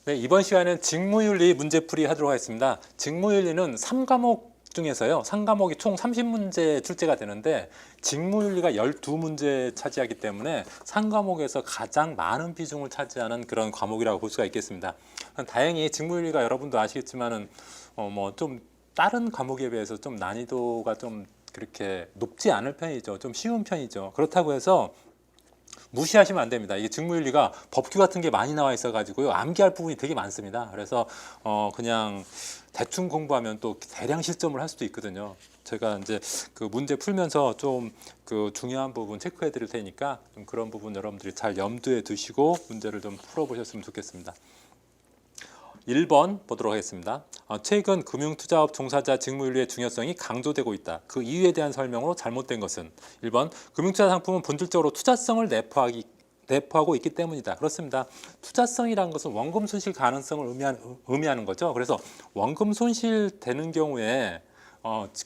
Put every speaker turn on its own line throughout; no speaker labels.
네, 이번 시간에는 직무윤리 문제풀이 하도록 하겠습니다. 직무윤리는 3과목 중에서요. 3과목이 총 30문제 출제가 되는데 직무윤리가 12문제 차지하기 때문에 3과목에서 가장 많은 비중을 차지하는 그런 과목이라고 볼 수가 있겠습니다. 다행히 직무윤리가 여러분도 아시겠지만은 좀 다른 과목에 비해서 좀 난이도가 좀 그렇게 높지 않을 편이죠. 좀 쉬운 편이죠. 그렇다고 해서 무시하시면 안 됩니다. 이게 직무윤리가 법규 같은 게 많이 나와 있어 가지고요. 암기할 부분이 되게 많습니다. 그래서 그냥 대충 공부하면 또 대량 실점을 할 수도 있거든요. 제가 이제 그 문제 풀면서 좀 그 중요한 부분 체크해 드릴 테니까 좀 그런 부분 여러분들이 잘 염두에 두시고 문제를 좀 풀어 보셨으면 좋겠습니다. 1번 보도록 하겠습니다. 최근 금융투자업 종사자 직무윤리의 중요성이 강조되고 있다. 그 이유에 대한 설명으로 잘못된 것은 1번 금융투자 상품은 본질적으로 투자성을 내포하고 있기 때문이다. 그렇습니다. 투자성이라는 것은 원금 손실 가능성을 의미하는 거죠. 그래서 원금 손실 되는 경우에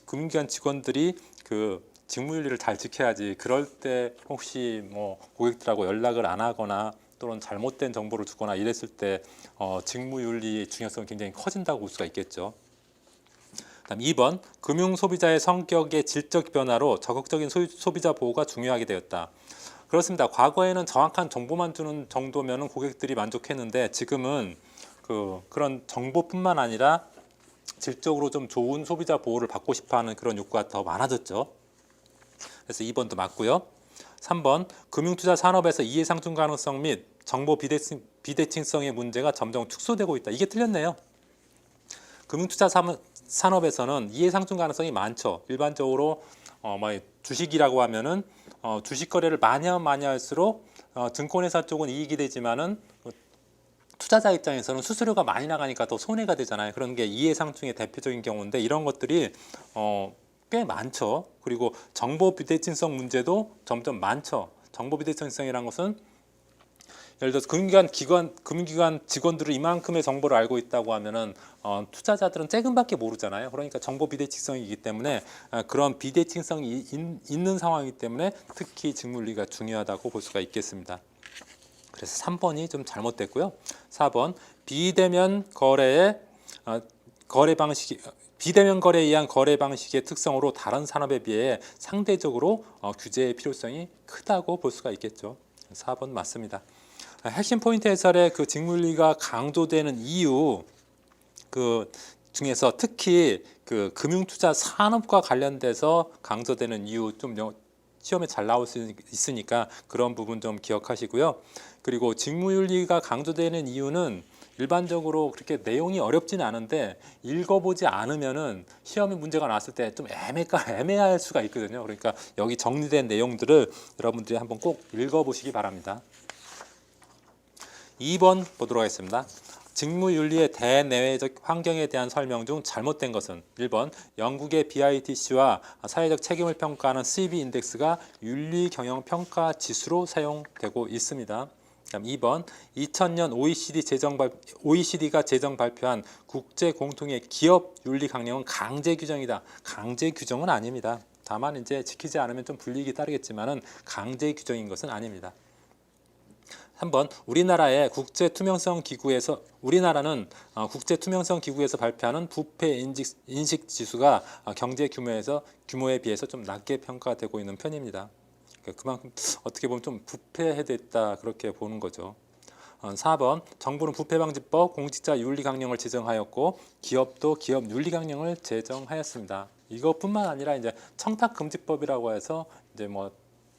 금융기관 직원들이 그 직무윤리를 잘 지켜야지. 그럴 때 혹시 고객들하고 연락을 안 하거나 또는 잘못된 정보를 주거나 이랬을 때 직무윤리의 중요성이 굉장히 커진다고 볼 수가 있겠죠. 다음 2번 금융소비자의 성격의 질적 변화로 적극적인 소비자 보호가 중요하게 되었다. 그렇습니다. 과거에는 정확한 정보만 주는 정도면 고객들이 만족했는데 지금은 그런 정보뿐만 아니라 질적으로 좀 좋은 소비자 보호를 받고 싶어하는 그런 욕구가 더 많아졌죠. 그래서 2번도 맞고요. 3번 금융투자 산업에서 이해상충 가능성 및 정보 비대칭성의 문제가 점점 축소되고 있다. 이게 틀렸네요. 금융투자 산업에서는 이해상충 가능성이 많죠. 일반적으로 주식이라고 하면은 주식 거래를 많이 하면 많이 할수록 증권회사 쪽은 이익이 되지만은 투자자 입장에서는 수수료가 많이 나가니까 더 손해가 되잖아요. 그런 게 이해상충의 대표적인 경우인데 이런 것들이 꽤 많죠. 그리고 정보 비대칭성 문제도 점점 많죠. 정보 비대칭성이라는 것은 예를 들어서 금융기관 직원들은 이만큼의 정보를 알고 있다고 하면은 투자자들은 조금밖에 모르잖아요. 그러니까 정보 비대칭성이기 때문에 그런 비대칭성이 있는 상황이기 때문에 특히 직무윤리가 중요하다고 볼 수가 있겠습니다. 그래서 3번이 좀 잘못됐고요. 4번 비대면 거래에 의한 거래 방식의 특성으로 다른 산업에 비해 상대적으로 규제의 필요성이 크다고 볼 수가 있겠죠. 4번 맞습니다. 핵심 포인트 해설의 그 직무윤리가 강조되는 이유 그 중에서 특히 그 금융투자 산업과 관련돼서 강조되는 이유 좀 시험에 잘 나올 수 있으니까 그런 부분 좀 기억하시고요. 그리고 직무윤리가 강조되는 이유는 일반적으로 그렇게 내용이 어렵지는 않은데 읽어보지 않으면은 시험에 문제가 나왔을 때 좀 애매할 수가 있거든요. 그러니까 여기 정리된 내용들을 여러분들이 한번 꼭 읽어보시기 바랍니다. 2번 보도록 하겠습니다. 직무윤리의 대내외적 환경에 대한 설명 중 잘못된 것은 1번 영국의 BITC와 사회적 책임을 평가하는 CB 인덱스가 윤리경영평가 지수로 사용되고 있습니다. 다음 2번 2000년 OECD가 제정 발표한 국제 공통의 기업 윤리 강령은 강제 규정이다. 강제 규정은 아닙니다. 다만 이제 지키지 않으면 좀 불이익이 따르겠지만은 강제 규정인 것은 아닙니다. 3번 우리나라는 국제 투명성 기구에서 발표하는 부패 인식 지수가 경제 규모에 비해서 좀 낮게 평가되고 있는 편입니다. 그만큼 어떻게 보면 좀 부패해됐다 그렇게 보는 거죠. 4번 정부는 부패방지법 공직자 윤리 강령을 제정하였고 기업도 기업 윤리 강령을 제정하였습니다. 이것뿐만 아니라 이제 청탁금지법이라고 해서 이제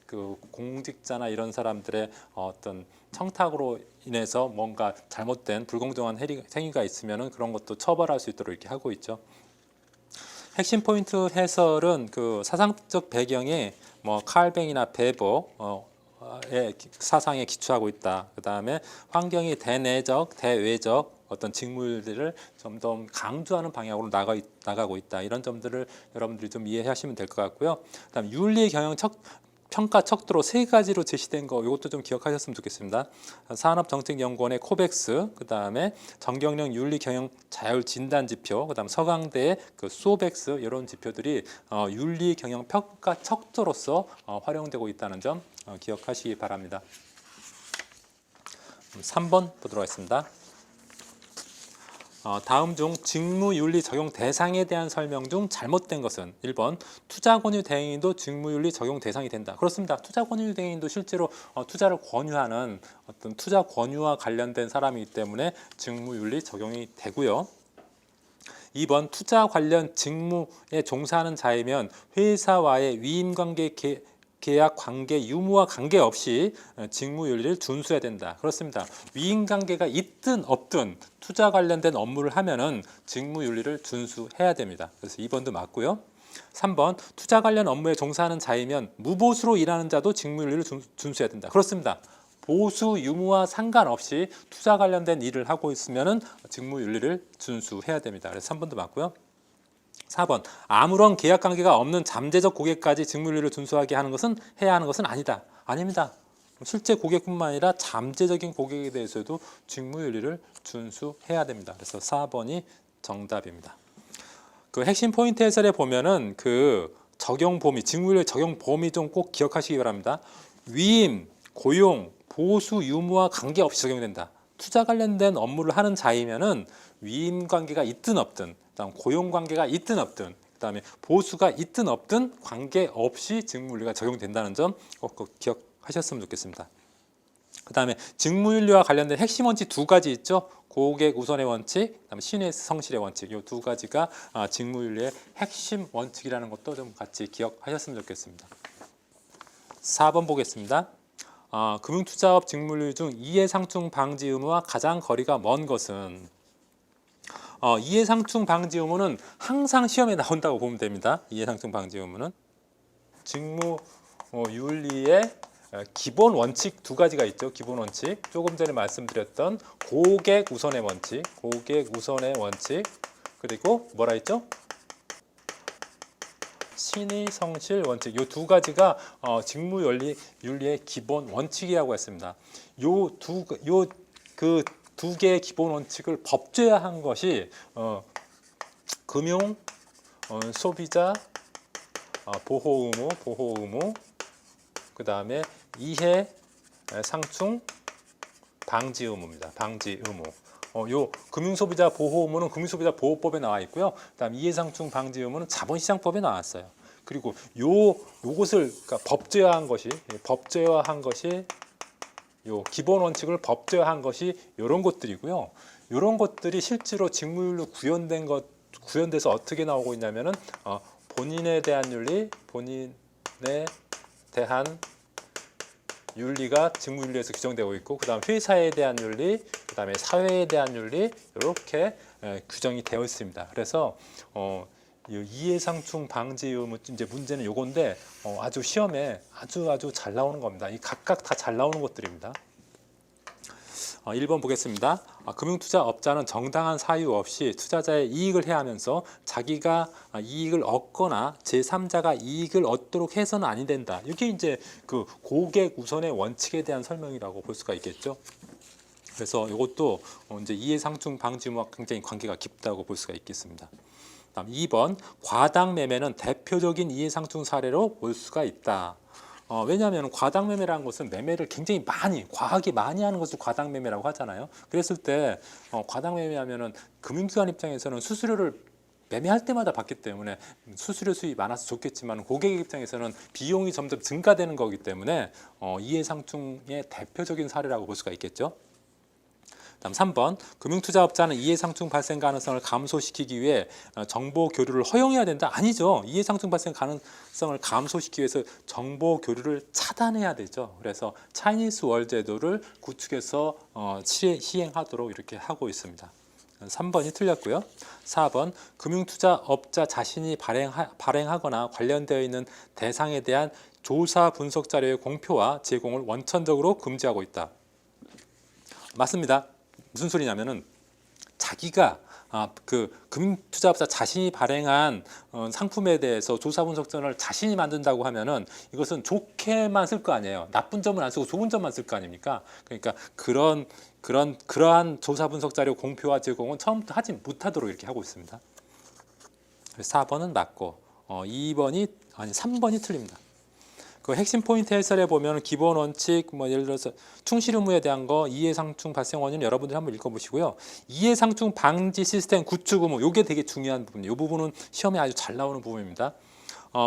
그 공직자나 이런 사람들의 어떤 청탁으로 인해서 뭔가 잘못된 불공정한 행위가 있으면은 그런 것도 처벌할 수 있도록 이렇게 하고 있죠. 핵심 포인트 해설은 그 사상적 배경에 칼뱅이나 베버의 사상에 기초하고 있다. 그 다음에 환경이 대내적, 대외적 어떤 직무들을 좀 더 강조하는 방향으로 나가고 있다. 이런 점들을 여러분들이 좀 이해하시면 될 것 같고요. 그다음 윤리 경영 평가 척도로 3가지로 제시된 거 이것도 좀 기억하셨으면 좋겠습니다. 산업정책연구원의 코백스, 그 다음에 정경련 윤리경영 자율 진단 지표, 그 다음 서강대의 그 소백스 이런 지표들이 윤리경영 평가 척도로서 활용되고 있다는 점 기억하시기 바랍니다. 3번 보도록 하겠습니다. 다음 중 직무윤리 적용 대상에 대한 설명 중 잘못된 것은 1번 투자권유 대행인도 직무윤리 적용 대상이 된다. 그렇습니다. 투자권유 대행인도 실제로 투자를 권유하는 어떤 투자 권유와 관련된 사람이기 때문에 직무윤리 적용이 되고요. 2번 투자 관련 직무에 종사하는 자이면 회사와의 위임관계 계약 관계 유무와 관계없이 직무윤리를 준수해야 된다. 그렇습니다. 위임관계가 있든 없든 투자 관련된 업무를 하면은 직무윤리를 준수해야 됩니다. 그래서 2번도 맞고요. 3번 투자 관련 업무에 종사하는 자이면 무보수로 일하는 자도 직무윤리를 준수해야 된다. 그렇습니다. 보수 유무와 상관없이 투자 관련된 일을 하고 있으면은 직무윤리를 준수해야 됩니다. 그래서 3번도 맞고요. 4번 아무런 계약관계가 없는 잠재적 고객까지 직무윤리를 준수하게 하는 것은 해야 하는 것은 아니다. 아닙니다. 실제 고객뿐만 아니라 잠재적인 고객에 대해서도 직무윤리를 준수해야 됩니다. 그래서 4번이 정답입니다. 그 핵심 포인트 해설에 보면은 그 적용 범위, 직무윤리 적용 범위 좀 꼭 기억하시기 바랍니다. 위임, 고용, 보수 유무와 관계없이 적용된다. 투자 관련된 업무를 하는 자이면은 위임 관계가 있든 없든, 그다음 고용 관계가 있든 없든, 그다음에 보수가 있든 없든 관계없이 직무윤리가 적용된다는 점 꼭 기억하셨으면 좋겠습니다. 그다음에 직무윤리와 관련된 핵심 원칙 두 가지 있죠. 고객 우선의 원칙, 그다음에 신의 성실의 원칙. 이 두 가지가 직무윤리의 핵심 원칙이라는 것도 좀 같이 기억하셨으면 좋겠습니다. 4번 보겠습니다. 금융투자업 직무윤리 중 이해상충 방지 의무와 가장 거리가 먼 것은 이해상충 방지 의무는 항상 시험에 나온다고 보면 됩니다. 이해상충 방지 의무는 직무윤리의 기본 원칙 두 가지가 있죠. 기본 원칙 조금 전에 말씀드렸던 고객 우선의 원칙, 그리고 뭐라 했죠? 신의 성실 원칙. 이 두 가지가 직무윤리의 기본 원칙이라고 했습니다. 두 개의 기본 원칙을 법제화한 것이 금융 소비자 보호 의무, 그 다음에 이해 상충 방지 의무입니다. 방지 의무. 요 금융소비자 보호 의무는 금융소비자 보호법에 나와 있고요. 그다음 이해상충 방지 의무는 자본시장법에 나왔어요. 그리고 요것을 그러니까 법제화한 것이 요 기본 원칙을 법제화한 것이 이런 것들이고요. 이런 것들이 실제로 직무윤리 구현돼서 어떻게 나오고 있냐면은 본인에 대한 윤리가 직무윤리에서 규정되고 있고, 그다음 회사에 대한 윤리, 그다음에 사회에 대한 윤리 이렇게 규정이 되어 있습니다. 그래서 이해상충 방지 의무 이제 문제는 요건데 아주 시험에 아주 잘 나오는 겁니다. 이 각각 다 잘 나오는 것들입니다. 1번 보겠습니다. 금융투자업자는 정당한 사유 없이 투자자의 이익을 해하면서 자기가 이익을 얻거나 제3자가 이익을 얻도록 해서는 아니 된다. 이게 이제 그 고객 우선의 원칙에 대한 설명이라고 볼 수가 있겠죠. 그래서 이것도 이제 이해상충 방지 의무와 굉장히 관계가 깊다고 볼 수가 있겠습니다. 다음 2번 과당 매매는 대표적인 이해상충 사례로 볼 수가 있다. 왜냐하면 과당 매매라는 것은 매매를 굉장히 과하게 많이 하는 것을 과당 매매라고 하잖아요. 그랬을 때 과당 매매하면은 금융기관 입장에서는 수수료를 매매할 때마다 받기 때문에 수수료 수익이 많아서 좋겠지만 고객 입장에서는 비용이 점점 증가되는 거기 때문에 이해상충의 대표적인 사례라고 볼 수가 있겠죠. 다음 3번 금융투자업자는 이해상충 발생 가능성을 감소시키기 위해 정보 교류를 허용해야 된다? 아니죠. 이해상충 발생 가능성을 감소시키기 위해서 정보 교류를 차단해야 되죠. 그래서 차이니스 월 제도를 구축해서 시행하도록 이렇게 하고 있습니다. 3번이 틀렸고요. 4번 금융투자업자 자신이 발행하거나 관련되어 있는 대상에 대한 조사 분석 자료의 공표와 제공을 원천적으로 금지하고 있다. 맞습니다. 무슨 소리냐면은 자기가 그 금융투자업자 자신이 발행한 상품에 대해서 조사 분석전을 자신이 만든다고 하면은 이것은 좋게만 쓸 거 아니에요. 나쁜 점은 안 쓰고 좋은 점만 쓸 거 아닙니까? 그러니까 그러한 조사 분석 자료 공표와 제공은 처음부터 하지 못하도록 이렇게 하고 있습니다. 4번은 맞고 3번이 틀립니다. 그 핵심 포인트 해설에 보면 기본 원칙 뭐 예를 들어서 충실 의무에 대한 거, 이해상충 발생 원인은 여러분들이 한번 읽어보시고요. 이해상충 방지 시스템 구축 의무, 이게 되게 중요한 부분이에요. 이 부분은 시험에 아주 잘 나오는 부분입니다.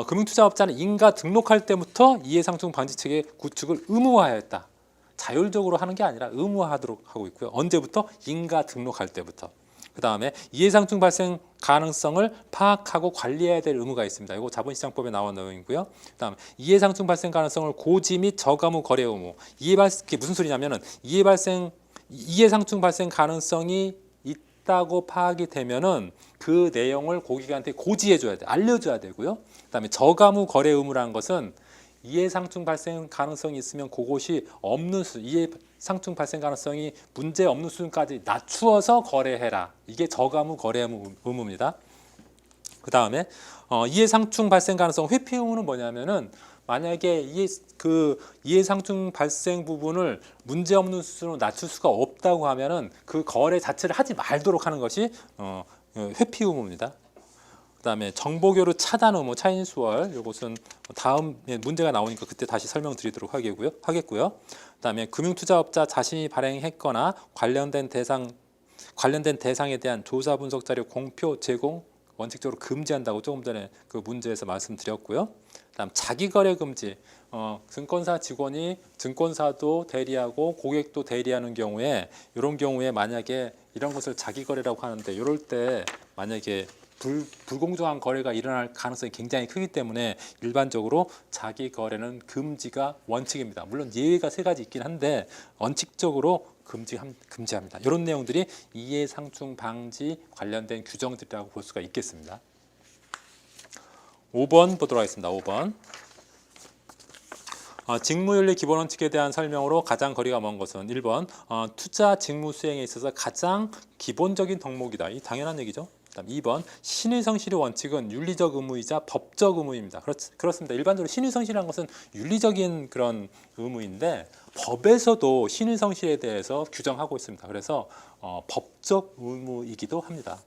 금융투자업자는 인가 등록할 때부터 이해상충 방지 체계 구축을 의무화했다. 자율적으로 하는 게 아니라 의무화하도록 하고 있고요. 언제부터? 인가 등록할 때부터. 그 다음에 이해상충 발생 가능성을 파악하고 관리해야 될 의무가 있습니다. 이거 자본시장법에 나온 내용이고요. 그 다음에 이해상충 발생 가능성을 고지 및 저가무 거래 의무. 이게 무슨 소리냐면은 이해상충 발생 가능성이 있다고 파악이 되면은 그 내용을 고객한테 고지해줘야 돼, 알려줘야 되고요. 그 다음에 저가무 거래 의무라는 것은 이해상충 발생 가능성이 있으면 그것이 없는 이해상충 발생 가능성이 문제 없는 수준까지 낮추어서 거래해라. 이게 저가무 거래 의무입니다. 그 다음에 이해상충 발생 가능성 회피 의무는 뭐냐면은 만약에 이해상충 발생 부분을 문제 없는 수준으로 낮출 수가 없다고 하면은 그 거래 자체를 하지 말도록 하는 것이 회피 의무입니다. 그다음에 정보교류 차단 의무 차인수월, 이것은 다음 문제가 나오니까 그때 다시 설명드리도록 하겠고요. 그다음에 금융투자업자 자신이 발행했거나 관련된 대상에 대한 조사 분석 자료 공표 제공 원칙적으로 금지한다고 조금 전에 그 문제에서 말씀드렸고요. 그다음 자기거래 금지. 증권사 직원이 증권사도 대리하고 고객도 대리하는 경우에 이런 경우에 만약에 이런 것을 자기거래라고 하는데 이럴 때 만약에 불공정한 거래가 일어날 가능성이 굉장히 크기 때문에 일반적으로 자기 거래는 금지가 원칙입니다. 물론 예외가 3가지 있긴 한데 원칙적으로 금지합니다. 이런 내용들이 이해상충 방지 관련된 규정들이라고 볼 수가 있겠습니다. 5번 보도록 하겠습니다. 5번. 직무윤리 기본원칙에 대한 설명으로 가장 거리가 먼 것은 1번 투자 직무 수행에 있어서 가장 기본적인 덕목이다. 이 당연한 얘기죠. 그다음 2번 신의성실의 원칙은 윤리적 의무이자 법적 의무입니다. 그렇습니다. 일반적으로 신의성실이라는 것은 윤리적인 그런 의무인데 법에서도 신의성실에 대해서 규정하고 있습니다. 그래서 법적 의무이기도 합니다.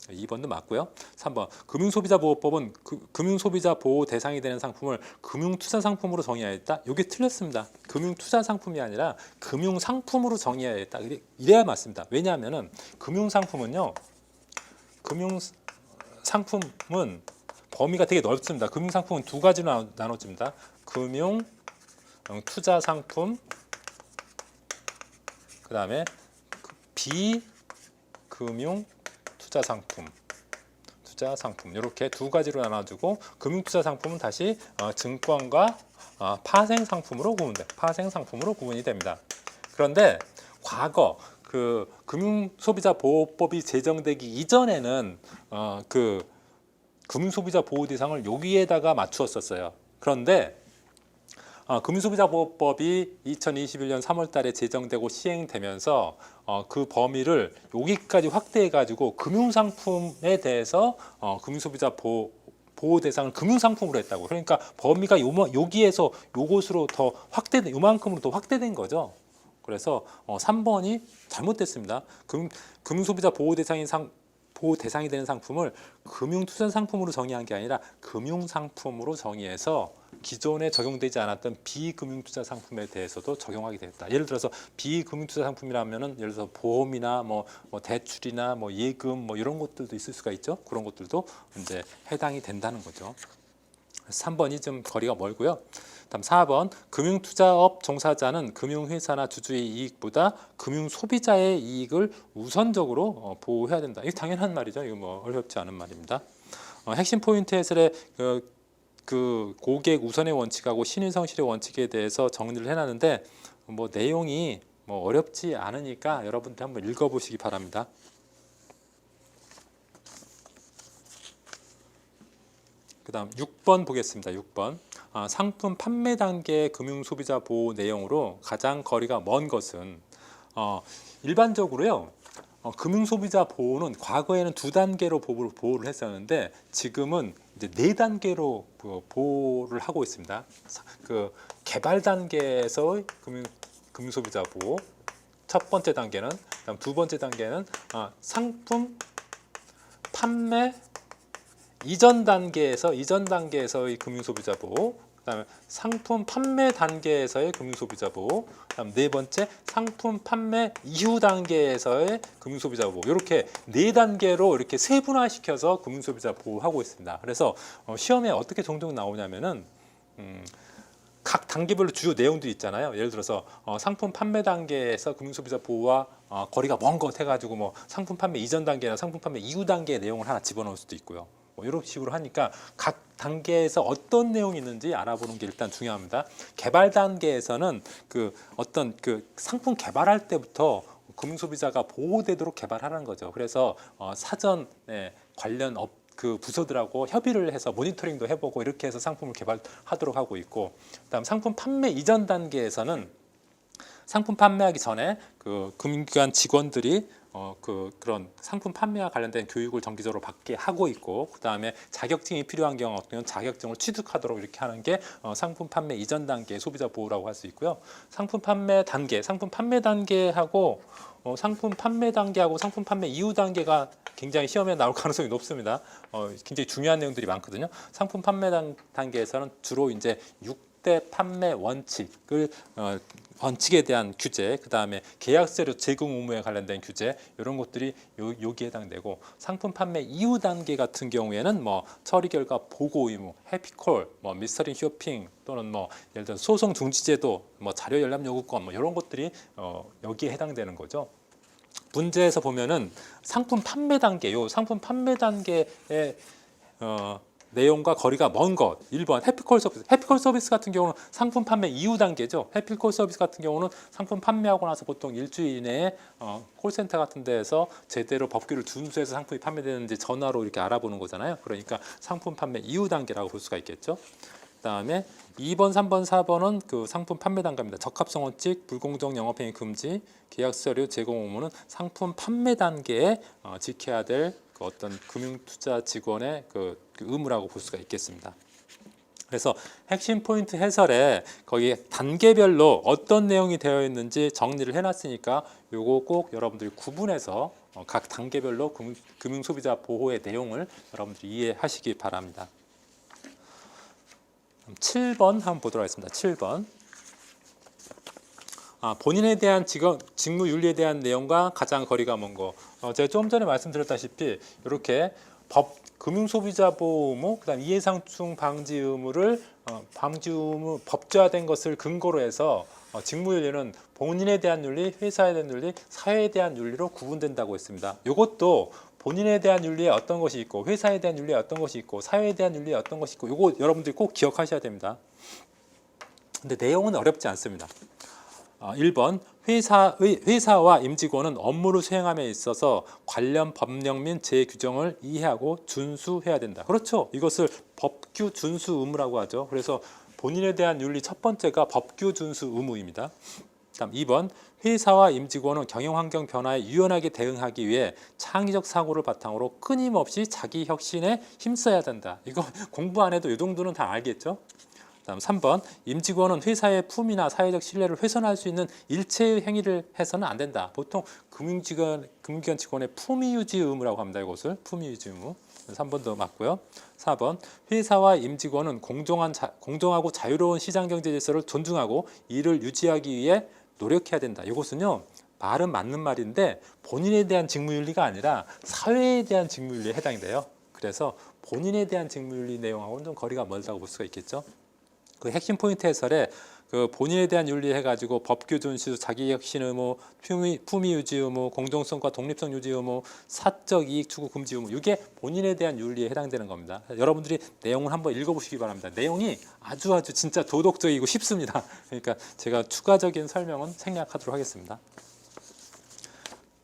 2번도 맞고요. 3번 금융소비자보호법은 금융소비자 보호 대상이 되는 상품을 금융투자상품으로 정의하였다. 이게 틀렸습니다. 금융투자상품이 아니라 금융상품으로 정의하였다. 이래야 맞습니다. 왜냐하면 금융상품은요. 금융상품은 범위가 되게 넓습니다. 금융상품은 2가지로 나눠집니다. 금융투자상품, 그 다음에 비금융투자상품, 이렇게 2가지로 나눠주고 금융투자상품은 다시 증권과 파생상품으로 구분이 됩니다. 그런데 과거 그 금융소비자보호법이 제정되기 이전에는 그 금융소비자보호 대상을 여기에다가 맞추었었어요. 그런데 금융소비자보호법이 2021년 3월달에 제정되고 시행되면서 그 범위를 여기까지 확대해가지고 금융상품에 대해서 금융소비자보호 대상을 금융상품으로 했다고. 그러니까 범위가 여기에서 요것으로 더 요만큼으로 더 확대된 거죠. 그래서 3번이 잘못됐습니다. 금융소비자 보호 대상이 되는 상품을 금융투자상품으로 정의한 게 아니라 금융상품으로 정의해서 기존에 적용되지 않았던 비금융투자상품에 대해서도 적용하게 됐다. 예를 들어서 비금융투자상품이라면은 예를 들어서 보험이나 뭐 대출이나 뭐 예금 뭐 이런 것들도 있을 수가 있죠. 그런 것들도 이제 해당이 된다는 거죠. 3번이 좀 거리가 멀고요. 다음 4번 금융투자업 종사자는 금융회사나 주주의 이익보다 금융소비자의 이익을 우선적으로 보호해야 된다. 이게 당연한 말이죠. 이거 뭐 어렵지 않은 말입니다. 핵심 포인트 해설에 그 고객 우선의 원칙하고 신의성실의 원칙에 대해서 정리를 해놨는데 뭐 내용이 뭐 어렵지 않으니까 여러분들 한번 읽어보시기 바랍니다. 그 다음 6번 보겠습니다. 6번 상품 판매 단계 금융소비자 보호 내용으로 가장 거리가 먼 것은 일반적으로요. 금융소비자 보호는 과거에는 2단계로 보호를 했었는데 지금은 이제 4단계로 보호를 하고 있습니다. 그 개발 단계에서 금융소비자 보호 첫 번째 단계는, 그다음 두 번째 단계는 상품 판매 이전 단계에서의 금융소비자 보호, 그다음에 상품 판매 단계에서의 금융소비자 보호, 그다음 네 번째 상품 판매 이후 단계에서의 금융소비자 보호, 이렇게 네 단계로 이렇게 세분화시켜서 금융소비자 보호하고 있습니다. 그래서 시험에 어떻게 종종 나오냐면은 각 단계별로 주요 내용들이 있잖아요. 예를 들어서 상품 판매 단계에서 금융소비자 보호와 거리가 먼 것 해가지고 뭐 상품 판매 이전 단계나 상품 판매 이후 단계의 내용을 하나 집어넣을 수도 있고요. 뭐 이런 식으로 하니까 각 단계에서 어떤 내용이 있는지 알아보는 게 일단 중요합니다. 개발 단계에서는 그 어떤 그 상품 개발할 때부터 금융소비자가 보호되도록 개발하는 거죠. 그래서 사전에 관련 그 부서들하고 협의를 해서 모니터링도 해보고 이렇게 해서 상품을 개발하도록 하고 있고, 그다음 상품 판매 이전 단계에서는 상품 판매하기 전에 그 금융기관 직원들이 그런 상품 판매와 관련된 교육을 정기적으로 받게 하고 있고, 그다음에 자격증이 필요한 경우 어떤 자격증을 취득하도록 이렇게 하는 게 상품 판매 이전 단계의 소비자 보호라고 할 수 있고요. 상품 판매 단계하고 상품 판매 단계하고 상품 판매 이후 단계가 굉장히 시험에 나올 가능성이 높습니다. 굉장히 중요한 내용들이 많거든요. 상품 판매 단계에서는 주로 이제 6대 판매 원칙에 대한 규제, 그 다음에 계약서료 제공 의무에 관련된 규제, 이런 것들이 여기에 해당되고, 상품 판매 이후 단계 같은 경우에는 뭐 처리 결과 보고 의무, 해피콜, 뭐 미스터리 쇼핑, 또는 뭐 예를 들어 소송 중지제도, 뭐 자료 열람 요구권, 뭐 이런 것들이 여기에 해당되는 거죠. 문제에서 보면은 상품 판매 단계의 내용과 거리가 먼 것. 1번 해피콜 서비스. 해피콜 서비스 같은 경우는 상품 판매 이후 단계죠. 해피콜 서비스 같은 경우는 상품 판매하고 나서 보통 일주일 이내에 콜센터 같은 데에서 제대로 법규를 준수해서 상품이 판매되는지 전화로 이렇게 알아보는 거잖아요. 그러니까 상품 판매 이후 단계라고 볼 수가 있겠죠. 그다음에 2번, 3번, 4번은 그 상품 판매 단계입니다. 적합성 원칙, 불공정 영업행위 금지, 계약서류 제공 의무는 상품 판매 단계에 지켜야 될 그 어떤 금융투자 직원의 그 의무라고 볼 수가 있겠습니다. 그래서 핵심 포인트 해설에 거기 단계별로 어떤 내용이 되어 있는지 정리를 해놨으니까 요거 꼭 여러분들이 구분해서 각 단계별로 금융소비자 보호의 내용을 여러분들이 이해하시기 바랍니다. 7번 한번 보도록 하겠습니다. 7번. 본인에 대한 직무 윤리에 대한 내용과 가장 거리가 먼 거. 제가 좀 전에 말씀드렸다시피 이렇게 금융소비자 보호 의무, 그다음 이해상충 방지 의무를 법제화된 것을 근거로 해서 직무 윤리는 본인에 대한 윤리, 회사에 대한 윤리, 사회에 대한 윤리로 구분된다고 했습니다. 이것도 본인에 대한 윤리에 어떤 것이 있고, 회사에 대한 윤리에 어떤 것이 있고, 사회에 대한 윤리에 어떤 것이 있고, 이거 여러분들이 꼭 기억하셔야 됩니다. 근데 내용은 어렵지 않습니다. 1번 회사와 임직원은 업무를 수행함에 있어서 관련 법령 및 제규정을 이해하고 준수해야 된다. 그렇죠. 이것을 법규 준수 의무라고 하죠. 그래서 본인에 대한 윤리 첫 번째가 법규 준수 의무입니다. 다음 2번 회사와 임직원은 경영환경 변화에 유연하게 대응하기 위해 창의적 사고를 바탕으로 끊임없이 자기 혁신에 힘써야 된다. 이거 공부 안 해도 이 정도는 다 알겠죠? 다음 3번 임직원은 회사의 품위나 사회적 신뢰를 훼손할 수 있는 일체의 행위를 해서는 안 된다. 보통 금융기관 직원의 품위 유지 의무라고 합니다. 이것을 품위 유지 의무. 3번도 맞고요. 4번 회사와 임직원은 공정하고 자유로운 시장경제 질서를 존중하고 이를 유지하기 위해 노력해야 된다. 이것은요. 말은 맞는 말인데 본인에 대한 직무윤리가 아니라 사회에 대한 직무윤리에 해당이 돼요. 그래서 본인에 대한 직무윤리 내용하고는 좀 거리가 멀다고 볼 수가 있겠죠. 그 핵심 포인트 해설에 그 본인에 대한 윤리 해가지고 법규 준수, 자기혁신 의무, 품위 유지 의무, 공정성과 독립성 유지 의무, 사적 이익 추구 금지 의무, 이게 본인에 대한 윤리에 해당되는 겁니다. 여러분들이 내용을 한번 읽어보시기 바랍니다. 내용이 아주 진짜 도덕적이고 쉽습니다. 그러니까 제가 추가적인 설명은 생략하도록 하겠습니다.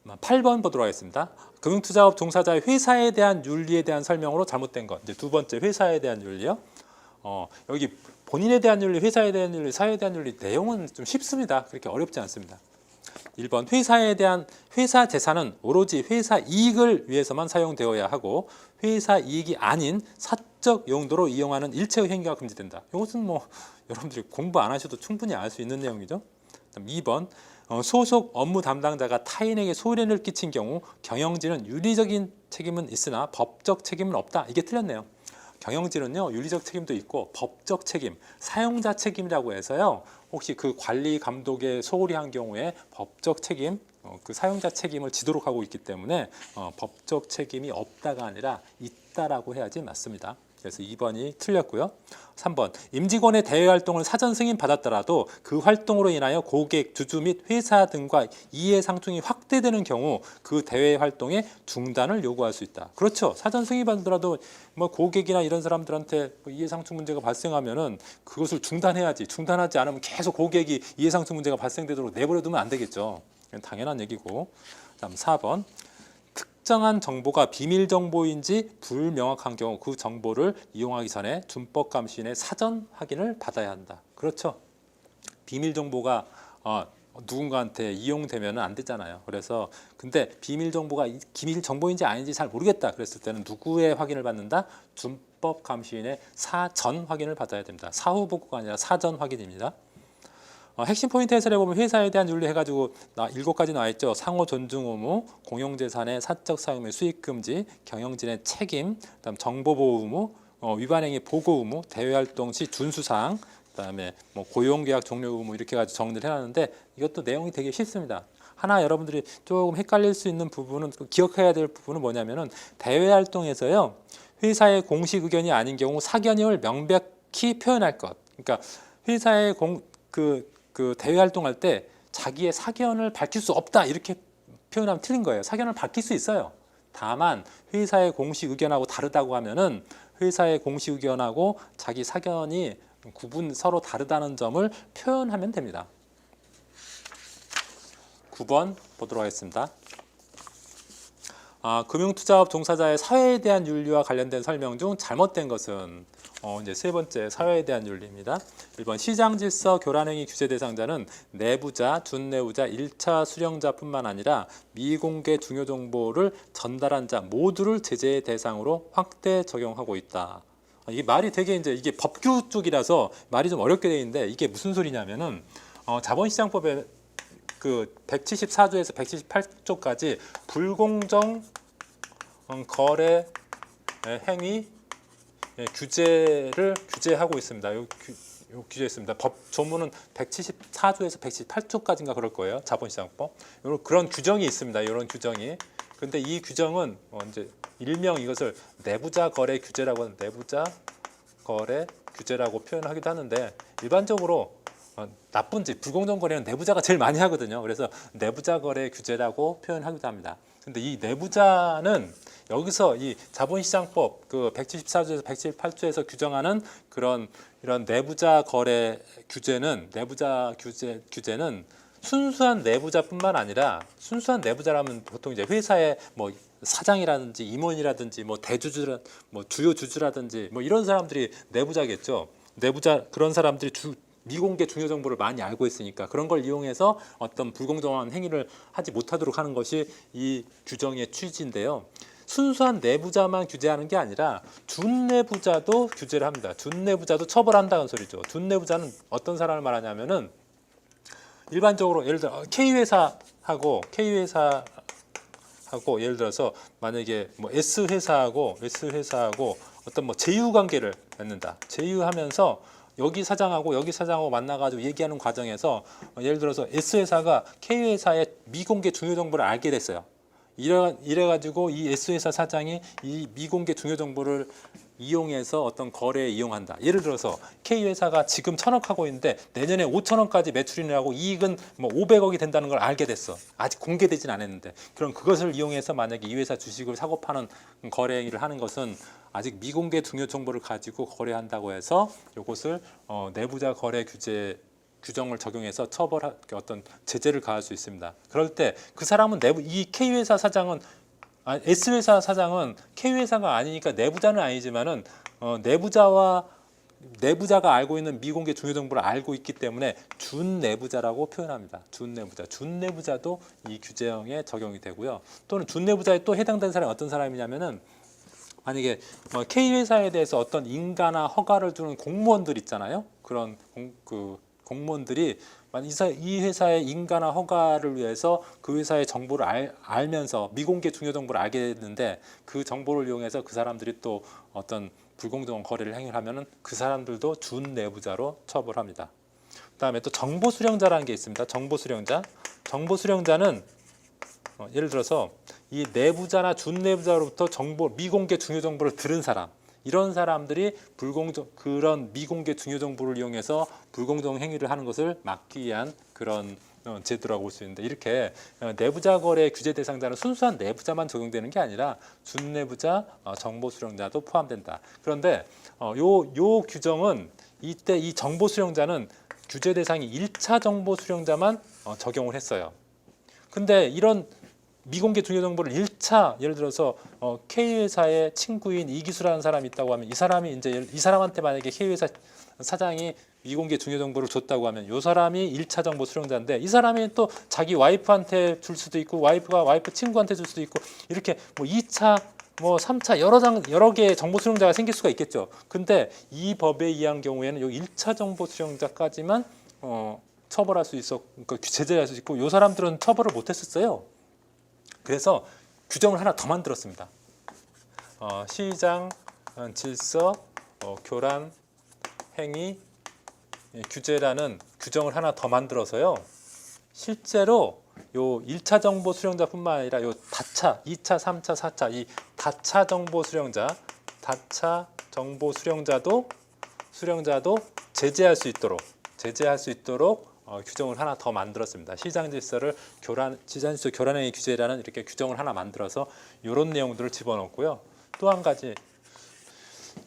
8번 보도록 하겠습니다. 금융투자업 종사자의 회사에 대한 윤리에 대한 설명으로 잘못된 것. 이제 두 번째 회사에 대한 윤리요. 여기 본인에 대한 윤리, 회사에 대한 윤리, 사회에 대한 윤리 내용은 좀 쉽습니다. 그렇게 어렵지 않습니다. 1번 회사 재산은 오로지 회사 이익을 위해서만 사용되어야 하고 회사 이익이 아닌 사적 용도로 이용하는 일체의 행위가 금지된다. 이것은 뭐 여러분들이 공부 안 하셔도 충분히 알 수 있는 내용이죠. 2번 소속 업무 담당자가 타인에게 손해를 끼친 경우 경영진은 윤리적인 책임은 있으나 법적 책임은 없다. 이게 틀렸네요. 경영진은요 윤리적 책임도 있고 법적 책임, 사용자 책임이라고 해서요 혹시 그 관리 감독에 소홀히 한 경우에 법적 책임, 그 사용자 책임을 지도록 하고 있기 때문에 법적 책임이 없다가 아니라 있다라고 해야지 맞습니다. 그래서 2번이 틀렸고요. 3번 임직원의 대외 활동을 사전 승인 받았더라도 그 활동으로 인하여 고객, 주주 및 회사 등과 이해 상충이 확대되는 경우 그 대외 활동의 중단을 요구할 수 있다. 그렇죠. 사전 승인 받더라도 뭐 고객이나 이런 사람들한테 이해 상충 문제가 발생하면은 그것을 중단해야지. 중단하지 않으면 계속 고객이 이해 상충 문제가 발생되도록 내버려 두면 안 되겠죠. 당연한 얘기고. 다음 4번 특정한 정보가 비밀 정보인지 불명확한 경우 그 정보를 이용하기 전에 준법감시인의 사전 확인을 받아야 한다. 그렇죠. 비밀 정보가 누군가한테 이용되면 안 되잖아요. 그래서 근데 비밀 정보가 기밀 정보인지 아닌지 잘 모르겠다. 그랬을 때는 누구의 확인을 받는다? 준법감시인의 사전 확인을 받아야 됩니다. 사후 보고가 아니라 사전 확인입니다. 핵심 포인트 해설해 보면 회사에 대한 윤리 해가지고 7가지 나와 있죠. 상호 존중 의무, 공용재산의 사적 사용 및 수익 금지, 경영진의 책임, 그다음 정보 보호 의무, 위반행위 보고 의무, 대외 활동 시 준수 사항, 그다음에 뭐 고용계약 종료 의무 이렇게 가지고 정리를 해놨는데 이것도 내용이 되게 쉽습니다. 하나 여러분들이 조금 헷갈릴 수 있는 부분은 기억해야 될 부분은 뭐냐면은 대외 활동에서요 회사의 공식 의견이 아닌 경우 사견임을 명백히 표현할 것. 그러니까 회사의 그 대외 활동할 때 자기의 사견을 밝힐 수 없다 이렇게 표현하면 틀린 거예요. 사견을 밝힐 수 있어요. 다만 회사의 공식 의견하고 다르다고 하면은 회사의 공식 의견하고 자기 사견이 서로 다르다는 점을 표현하면 됩니다. 9번 보도록 하겠습니다. 금융투자업 종사자의 사회에 대한 윤리와 관련된 설명 중 잘못된 것은 이제 세 번째 사회에 대한 윤리입니다. 1번 시장질서 교란행위 규제 대상자는 내부자, 준내부자, 1차 수령자뿐만 아니라 미공개 중요 정보를 전달한 자 모두를 제재 대상으로 확대 적용하고 있다. 이게 말이 되게 이게 법규 쪽이라서 말이 좀 어렵게 되어 있는데 이게 무슨 소리냐면은 자본시장법에 그 174조에서 178조까지 불공정 거래 행위 규제를 규제하고 있습니다. 요 규제 있습니다. 법 조문은 174조에서 178조까지인가 그럴 거예요. 자본시장법. 그런 규정이 있습니다. 이런 규정이. 근데 이 규정은 이제 일명 이것을 내부자 거래 규제라고 하는 내부자 거래 규제라고 표현하기도 하는데 일반적으로 나쁜 짓, 불공정 거래는 내부자가 제일 많이 하거든요. 그래서 내부자 거래 규제라고 표현하기도 합니다. 근데 이 내부자는 여기서 이 자본시장법 그 174조에서 178조에서 규정하는 이런 내부자 거래 규제는 규제는 순수한 내부자뿐만 아니라 순수한 내부자라면 보통 이제 회사의 뭐 사장이라든지 임원이라든지 뭐 대주주 뭐 주요 주주라든지 뭐 이런 사람들이 내부자겠죠. 내부자 그런 사람들이 미공개 중요 정보를 많이 알고 있으니까 그런 걸 이용해서 어떤 불공정한 행위를 하지 못하도록 하는 것이 이 규정의 취지인데요. 순수한 내부자만 규제하는 게 아니라 준내부자도 규제를 합니다. 준내부자도 처벌한다는 소리죠. 준내부자는 어떤 사람을 말하냐면은 일반적으로 예를 들어 K회사하고 예를 들어서 만약에 뭐 S회사하고 어떤 뭐 제휴 관계를 맺는다. 제휴하면서 여기 사장하고 만나가지고 얘기하는 과정에서 예를 들어서 S회사가 K회사의 미공개 중요 정보를 알게 됐어요. 이래가지고 이 S회사 사장이 이 미공개 중요 정보를 이용해서 어떤 거래에 이용한다. 예를 들어서 K회사가 지금 1,000억 하고 있는데 내년에 5,000억까지 매출이 나고 이익은 뭐 500억이 된다는 걸 알게 됐어. 아직 공개되진 않았는데. 그럼 그것을 이용해서 만약에 이 회사 주식을 사고 파는 거래를 하는 것은 아직 미공개 중요 정보를 가지고 거래한다고 해서 이것을 내부자 거래 규정을 적용해서 어떤 제재를 가할 수 있습니다. 그럴 때 그 사람은 이 K회사 사장은 S회사 사장은 K회사가 아니니까 내부자는 아니지만은 내부자가 알고 있는 미공개 중요 정보를 알고 있기 때문에 준내부자라고 표현합니다. 준내부자도 이 규정에 적용이 되고요. 또는 준내부자에 또 해당되는 사람이 어떤 사람이냐면은 만약에 K회사에 대해서 어떤 인가나 허가를 주는 공무원들 있잖아요. 그런 공무원들이 이 회사의 인가나 허가를 위해서 그 회사의 정보를 알면서 미공개 중요 정보를 알게 됐는데 그 정보를 이용해서 그 사람들이 또 어떤 불공정한 거래를 행위하면은 그 사람들도 준내부자로 처벌합니다. 그다음에 또 정보 수령자라는 게 있습니다. 정보 수령자. 정보 수령자는 예를 들어서 이 내부자나 준내부자로부터 미공개 중요 정보를 들은 사람, 이런 사람들이 그런 미공개 중요 정보를 이용해서 불공정 행위를 하는 것을 막기 위한 그런 제도라고 볼 수 있는데, 이렇게 내부자 거래 규제 대상자는 순수한 내부자만 적용되는 게 아니라 준내부자, 정보 수령자도 포함된다. 그런데 요 규정은 이때 이 정보 수령자는 규제 대상이 1차 정보 수령자만 적용을 했어요. 근데 이런 미공개 중요 정보를 1차, 예를 들어서 K회사의 친구인 이기수라는 사람이 있다고 하면, 이 사람한테 만약에 K회사 사장이 미공개 중요 정보를 줬다고 하면 이 사람이 1차 정보 수령자인데, 이 사람이 또 자기 와이프한테 줄 수도 있고 와이프가 와이프 친구한테 줄 수도 있고, 이렇게 뭐 2차 뭐 3차 여러 개의 정보 수령자가 생길 수가 있겠죠. 근데 이 법에 의한 경우에는 요 1차 정보 수령자까지만 처벌할 수 있었고, 그러니까 제재할 수 있고, 이 사람들은 처벌을 못 했었어요. 그래서 규정을 하나 더 만들었습니다. 시장 질서 교란 행위 규제라는 규정을 하나 더 만들어서요. 실제로 요 1차 정보 수령자뿐만 아니라 요 다차, 2차, 3차, 4차 이 다차 정보 수령자도 제재할 수 있도록 규정을 하나 더 만들었습니다. 시장 질서 교란행위 규제라는 이렇게 규정을 하나 만들어서 이런 내용들을 집어넣었고요. 또 한 가지,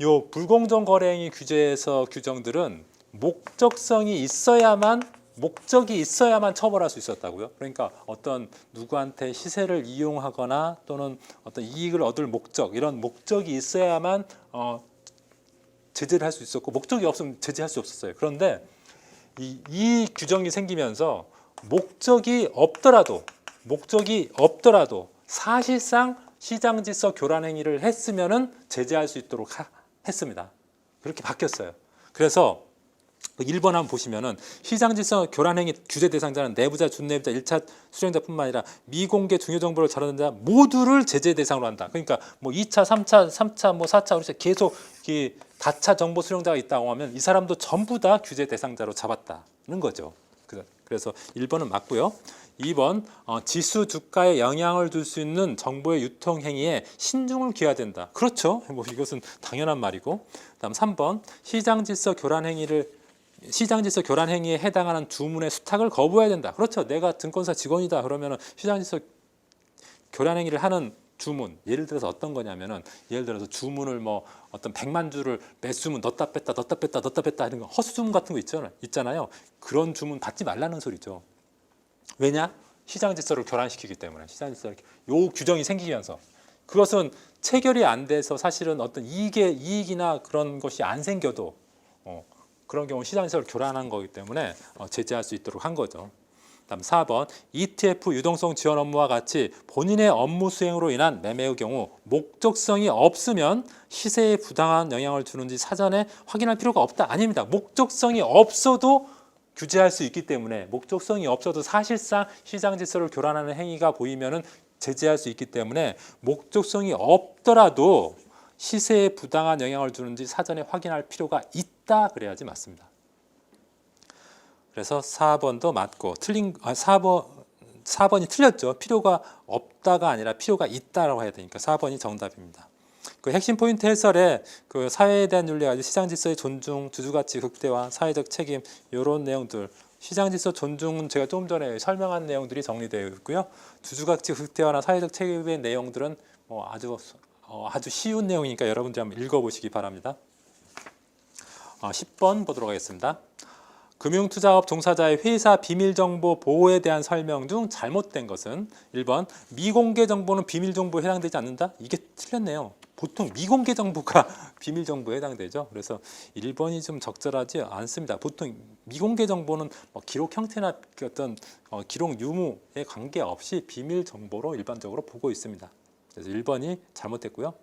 요 불공정 거래행위 규제에서 규정들은 목적이 있어야만 처벌할 수 있었다고요. 그러니까 어떤 누구한테 시세를 이용하거나 또는 어떤 이익을 얻을 이런 목적이 있어야만 제재를 할 수 있었고, 목적이 없으면 제재할 수 없었어요. 그런데 이 규정이 생기면서 목적이 없더라도 사실상 시장 질서 교란 행위를 했으면은 제재할 수 있도록 했습니다. 그렇게 바뀌었어요. 그래서 1번 한번 보시면은 시장 질서 교란 행위 규제 대상자는 내부자, 준내부자, 1차 수령자뿐만 아니라 미공개 중요 정보를 전하는 자 모두를 제재 대상으로 한다. 그러니까 뭐 2차, 3차, 뭐 4차 그렇게 계속 이 다차 정보 수령자가 있다고 하면 이 사람도 전부 다 규제 대상자로 잡았다는 거죠. 그래서 1번은 맞고요. 2번 지수 주가에 영향을 줄 수 있는 정보의 유통 행위에 신중을 기해야 된다. 그렇죠. 뭐 이것은 당연한 말이고. 그다음 3번 시장 질서 교란 행위에 해당하는 주문의 수탁을 거부해야 된다. 그렇죠. 내가 증권사 직원이다 그러면은 시장 질서 교란 행위를 하는 주문, 예를 들어서 어떤 거냐면은, 예를 들어서 주문을 뭐 어떤 100만 주를 매 주문 넣었다 뺐다 하는 거, 허수 주문 같은 거 있잖아요. 그런 주문 받지 말라는 소리죠. 왜냐? 시장 질서를 교란시키기 때문에. 요 규정이 생기면서 그것은 체결이 안 돼서 사실은 어떤 이익이나 그런 것이 안 생겨도 그런 경우 시장 질서를 교란한 거기 때문에 제재할 수 있도록 한 거죠. 다음 4번 ETF 유동성 지원 업무와 같이 본인의 업무 수행으로 인한 매매의 경우 목적성이 없으면 시세에 부당한 영향을 주는지 사전에 확인할 필요가 없다. 아닙니다. 목적성이 없어도 규제할 수 있기 때문에, 목적성이 없어도 사실상 시장 질서를 교란하는 행위가 보이면은 제재할 수 있기 때문에 목적성이 없더라도 시세에 부당한 영향을 주는지 사전에 확인할 필요가 있다. 그래야지 맞습니다. 그래서 4번도 맞고 4번이 틀렸죠. 필요가 없다가 아니라 필요가 있다라고 해야 되니까 4번이 정답입니다. 그 핵심 포인트 해설에 그 사회에 대한 윤리, 시장 질서의 존중, 주주가치 극대화, 사회적 책임 이런 내용들, 시장 질서 존중은 제가 좀 전에 설명한 내용들이 정리되어 있고요. 주주가치 극대화나 사회적 책임의 내용들은 아주 쉬운 내용이니까 여러분들이 한번 읽어보시기 바랍니다. 10번 보도록 하겠습니다. 금융투자업 종사자의 회사 비밀정보 보호에 대한 설명 중 잘못된 것은 1번 미공개 정보는 비밀정보에 해당되지 않는다. 이게 틀렸네요. 보통 미공개 정보가 비밀정보에 해당되죠. 그래서 1번이 좀 적절하지 않습니다. 보통 미공개 정보는 기록 형태나 어떤 기록 유무에 관계없이 비밀정보로 일반적으로 보고 있습니다. 그래서 1번이 잘못됐고요.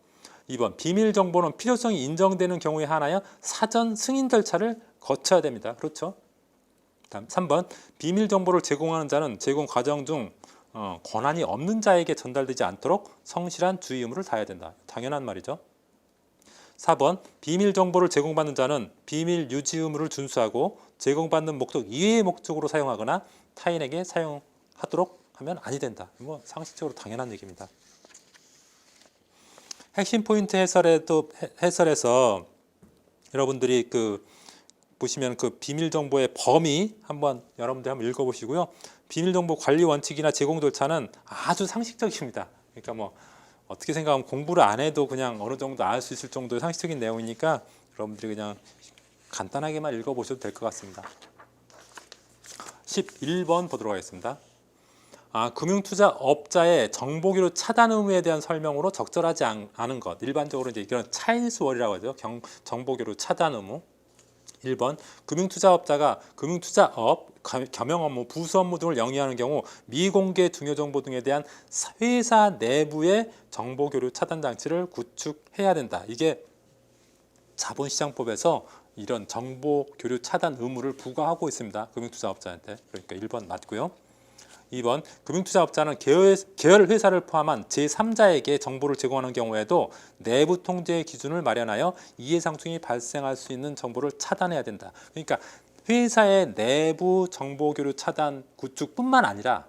2번 비밀정보는 필요성이 인정되는 경우에 한하여 사전 승인 절차를 거쳐야 됩니다. 그렇죠? 다음 3번 비밀 정보를 제공하는 자는 제공 과정 중 권한이 없는 자에게 전달되지 않도록 성실한 주의 의무를 다해야 된다. 당연한 말이죠. 4번 비밀 정보를 제공받는 자는 비밀 유지 의무를 준수하고 제공받는 목적 이외의 목적으로 사용하거나 타인에게 사용하도록 하면 아니 된다. 뭐 상식적으로 당연한 얘기입니다. 핵심 포인트 해설에서 여러분들이 보시면 비밀 정보의 범위 여러분들 한번 읽어보시고요. 비밀 정보 관리 원칙이나 제공 절차는 아주 상식적입니다. 그러니까 뭐 어떻게 생각하면 공부를 안 해도 그냥 어느 정도 알 수 있을 정도의 상식적인 내용이니까 여러분들이 그냥 간단하게만 읽어보셔도 될 것 같습니다. 11번 보도록 하겠습니다. 금융투자업자의 정보기록 차단 의무에 대한 설명으로 적절하지 않은 것. 일반적으로 이제 이런 차일수월이라고 하죠. 정보기록 차단 의무. 1번 금융투자업자가 금융투자업, 겸용 업무, 부수 업무 등을 영위하는 경우 미공개 중요 정보 등에 대한 회사 내부의 정보 교류 차단 장치를 구축해야 된다. 이게 자본시장법에서 이런 정보 교류 차단 의무를 부과하고 있습니다. 금융투자업자한테. 그러니까 1번 맞고요. 2번 금융투자업자는 계열 회사를 포함한 제3자에게 정보를 제공하는 경우에도 내부 통제 기준을 마련하여 이해상충이 발생할 수 있는 정보를 차단해야 된다. 그러니까 회사의 내부 정보 교류 차단 구축뿐만 아니라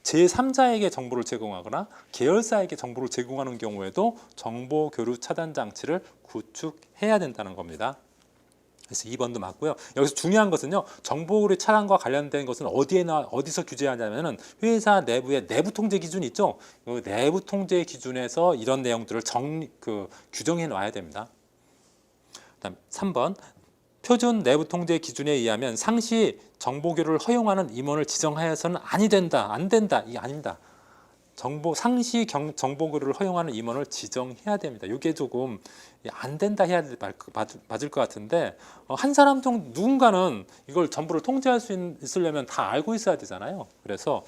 제3자에게 정보를 제공하거나 계열사에게 정보를 제공하는 경우에도 정보 교류 차단 장치를 구축해야 된다는 겁니다. 그래서 2번도 맞고요. 여기서 중요한 것은요. 정보교류 차단과 관련된 것은 어디서 규제하냐면은 회사 내부의 내부 통제 기준이 있죠. 그 내부 통제 기준에서 이런 내용들을 규정해 놔야 됩니다. 그다음 3번 표준 내부 통제 기준에 의하면 상시 정보교류를 허용하는 임원을 지정하여서는 안 된다. 이게 아닙니다. 상시 정보교류를 허용하는 임원을 지정해야 됩니다. 이게 조금 안 된다 해야 맞을 것 같은데 한 사람 정도 누군가는 이걸 정보를 통제할 수 있으려면 다 알고 있어야 되잖아요. 그래서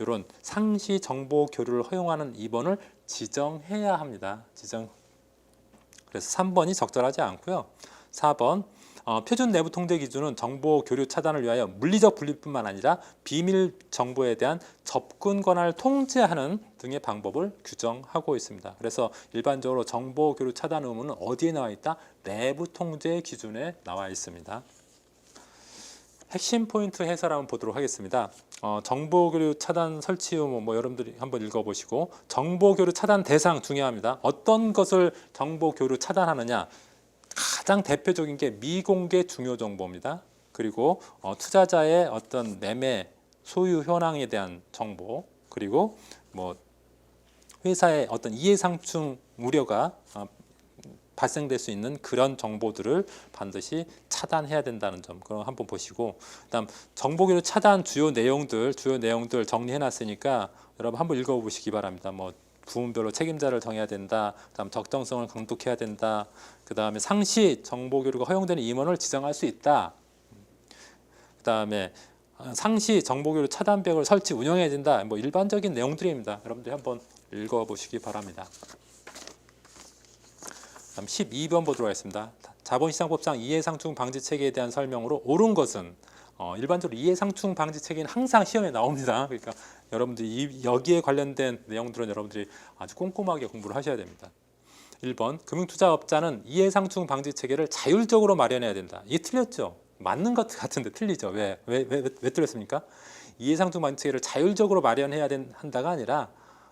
이런 상시 정보교류를 허용하는 임원을 지정해야 합니다. 그래서 3번이 적절하지 않고요. 4번 표준 내부 통제 기준은 정보 교류 차단을 위하여 물리적 분리뿐만 아니라 비밀 정보에 대한 접근 권한을 통제하는 등의 방법을 규정하고 있습니다. 그래서 일반적으로 정보 교류 차단 의무는 어디에 나와 있다? 내부 통제 기준에 나와 있습니다. 핵심 포인트 해설 한번 보도록 하겠습니다. 정보 교류 차단 설치 의무 여러분들이 한번 읽어보시고 정보 교류 차단 대상 중요합니다. 어떤 것을 정보 교류 차단하느냐? 가장 대표적인 게 미공개 중요 정보입니다. 그리고 투자자의 어떤 매매, 소유 현황에 대한 정보, 그리고 회사의 어떤 이해상충 우려가 발생될 수 있는 그런 정보들을 반드시 차단해야 된다는 점, 그럼 한번 보시고, 그다음 정보교류 차단 주요 내용들 정리해놨으니까 여러분 한번 읽어보시기 바랍니다. 부문별로 책임자를 정해야 된다. 그다음 적정성을 감독해야 된다. 그다음에 상시 정보 교류가 허용되는 임원을 지정할 수 있다. 그다음에 상시 정보 교류 차단벽을 설치 운영해야 된다. 일반적인 내용들입니다. 여러분들이 한번 읽어보시기 바랍니다. 다음 12번 보도록 하겠습니다. 자본시장법상 이해상충 방지 체계에 대한 설명으로 옳은 것은 일반적으로 이해상충 방지 체계는 항상 시험에 나옵니다. 그러니까 여러분들이 여기에 관련된 내용들은 여러분들이 아주 꼼꼼하게 공부를 하셔야 됩니다. 1번 금융투자업자는 이해상충 방지 체계를 자율적으로 마련해야 된다. 이게 틀렸죠? 맞는 것 같은데 틀리죠? 왜 틀렸습니까? 이해상충 방지 체계를 자율적으로 마련해야 한다가 아니라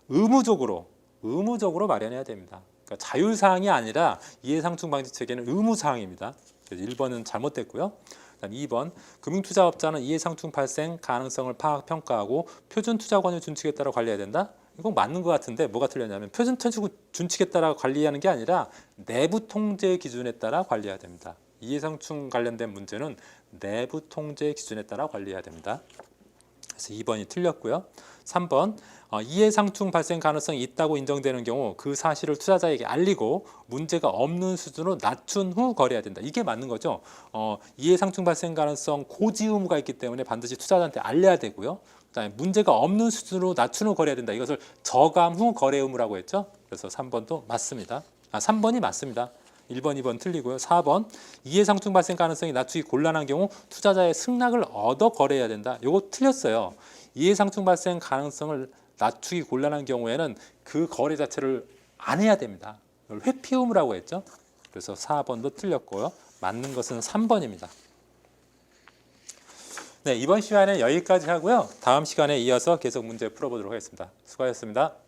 의무적으로 마련해야 됩니다. 그러니까 자율사항이 아니라 이해상충 방지 체계는 의무사항입니다. 그래서 1번은 잘못됐고요. 그다음 2번 금융투자업자는 이해상충 발생 가능성을 평가하고 표준투자권유 준칙에 따라 관리해야 된다. 이건 맞는 것 같은데 뭐가 틀렸냐면 표준투자권유 준칙에 따라 관리하는 게 아니라 내부 통제 기준에 따라 관리해야 됩니다. 이해상충 관련된 문제는 내부 통제 기준에 따라 관리해야 됩니다. 그래서 2번이 틀렸고요. 3번 이해상충 발생 가능성이 있다고 인정되는 경우 그 사실을 투자자에게 알리고 문제가 없는 수준으로 낮춘 후 거래해야 된다. 이게 맞는 거죠. 이해상충 발생 가능성 고지 의무가 있기 때문에 반드시 투자자한테 알려야 되고요. 그다음에 문제가 없는 수준으로 낮춘 후 거래해야 된다. 이것을 저감 후 거래 의무라고 했죠. 그래서 3번도 맞습니다. 3번이 맞습니다. 1번, 2번 틀리고요. 4번 이해상충 발생 가능성이 낮추기 곤란한 경우 투자자의 승낙을 얻어 거래해야 된다. 요거 틀렸어요. 이해상충 발생 가능성을 낮추기 곤란한 경우에는 그 거래 자체를 안 해야 됩니다. 이걸 회피 의무라고 했죠. 그래서 4번도 틀렸고요. 맞는 것은 3번입니다. 네, 이번 시간에 여기까지 하고요. 다음 시간에 이어서 계속 문제 풀어보도록 하겠습니다. 수고하셨습니다.